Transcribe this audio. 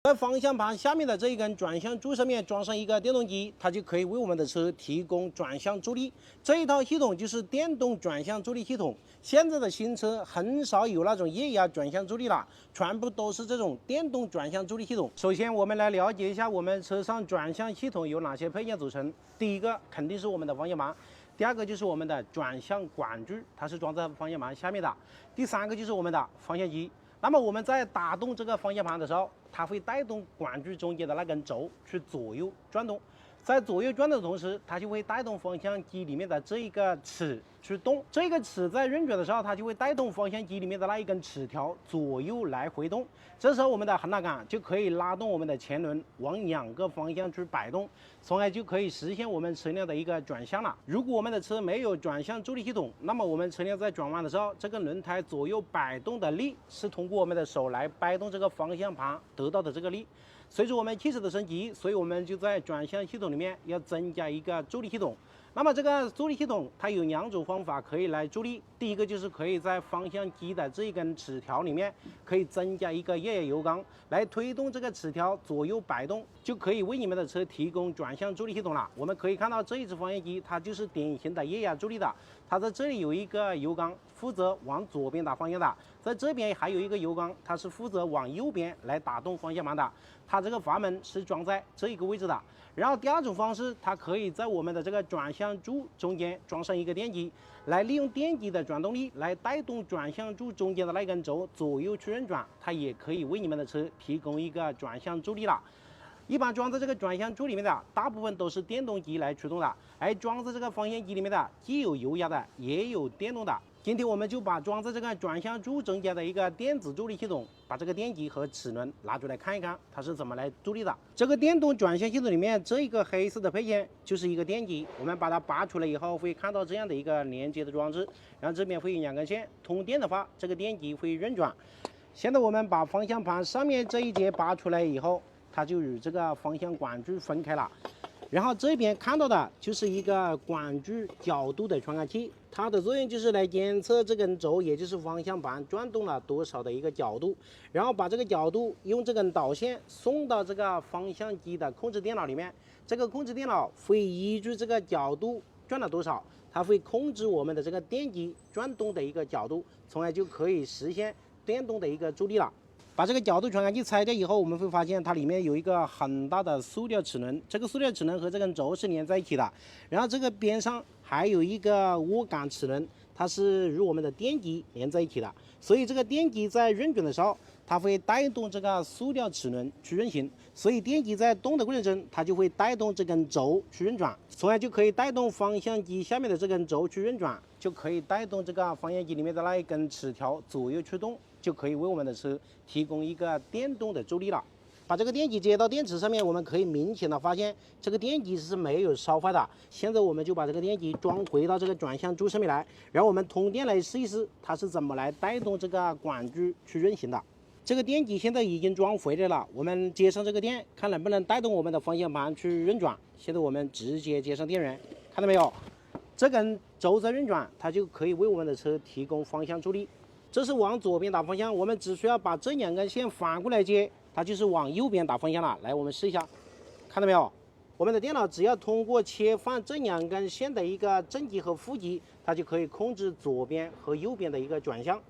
在方向盘下面的这一根转向柱上面装上一个电动机，它就可以为我们的车提供转向助力。这一套系统就是电动转向助力系统。现在的新车很少有那种液压转向助力了，全部都是这种电动转向助力系统。首先，我们来了解一下我们车上转向系统有哪些配件组成。第一个肯定是我们的方向盘。第二个就是我们的转向管柱，它是装在方向盘下面的。第三个就是我们的方向机。那么我们在打动这个方向盘的时候，它会带动管柱中间的那根轴去左右转动，在左右转动的同时，它就会带动方向机里面的这一个齿去动。这个齿在运转的时候，它就会带动方向机里面的那一根齿条左右来回动。这时候我们的横拉杆就可以拉动我们的前轮往2个方向去摆动，从而就可以实现我们车辆的一个转向了。如果我们的车没有转向助力系统，那么我们车辆在转弯的时候，这个轮胎左右摆动的力是通过我们的手来掰动这个方向盘得到的这个力。随着我们汽车的升级，所以我们就在转向系统里面要增加一个助力系统。那么这个助力系统它有2种方法可以来助力。第一个就是可以在方向机的这一根齿条里面可以增加一个液压油缸来推动这个齿条左右摆动，就可以为你们的车提供转向助力系统了。我们可以看到这一只方向机它就是典型的液压助力的，它在这里有一个油缸负责往左边打方向的，在这边还有一个油缸，它是负责往右边来打动方向盘的。它这个阀门是装在这一个位置的。然后第2种方式，它可以在我们的这个转向柱中间装上一个电机，来利用电机的转动力来带动转向柱中间的那根轴左右去运转，它也可以为你们的车提供一个转向助力了。一般装在这个转向柱里面的大部分都是电动机来驱动的，而装在这个方向机里面的既有油压的也有电动的。今天我们就把装在这个转向柱中间的一个电子助力系统，把这个电机和齿轮拿出来看一看，它是怎么来助力的。这个电动转向系统里面这一个黑色的配件就是一个电机，我们把它拔出来以后会看到这样的一个连接的装置，然后这边会有2根线，通电的话这个电机会运转。现在我们把方向盘上面这一节拔出来以后，它就与这个方向管柱分开了。然后这边看到的就是一个管柱角度的传感器，它的作用就是来监测这根轴，也就是方向盘转动了多少的一个角度，然后把这个角度用这根导线送到这个方向机的控制电脑里面。这个控制电脑会依据这个角度转了多少，它会控制我们的这个电机转动的一个角度，从而就可以实现电动的一个助力了。把这个角度传感器拆掉以后，我们会发现它里面有一个很大的塑料齿轮，这个塑料齿轮和这根轴是连在一起的。然后这个边上还有一个涡杆齿轮，它是与我们的电机连在一起的。所以这个电机在运转的时候，它会带动这个塑料齿轮去运行，所以电机在动的过程中，它就会带动这根轴去运转，从而就可以带动方向机下面的这根轴去运转，就可以带动这个方向机里面的那一根齿条左右去动，就可以为我们的车提供一个电动的助力了。把这个电机接到电池上面，我们可以明显的发现这个电机是没有烧坏的。现在我们就把这个电机装回到这个转向柱上面来，然后我们通电来试一试它是怎么来带动这个管柱去运行的。这个电机现在已经装回来了，我们接上这个电，看能不能带动我们的方向盘去运转。现在我们直接接上电源，看到没有？这根轴在运转，它就可以为我们的车提供方向助力。这是往左边打方向，我们只需要把这2根线反过来接，它就是往右边打方向了。来，我们试一下，看到没有？我们的电脑只要通过切换这2根线的一个正极和负极，它就可以控制左边和右边的一个转向。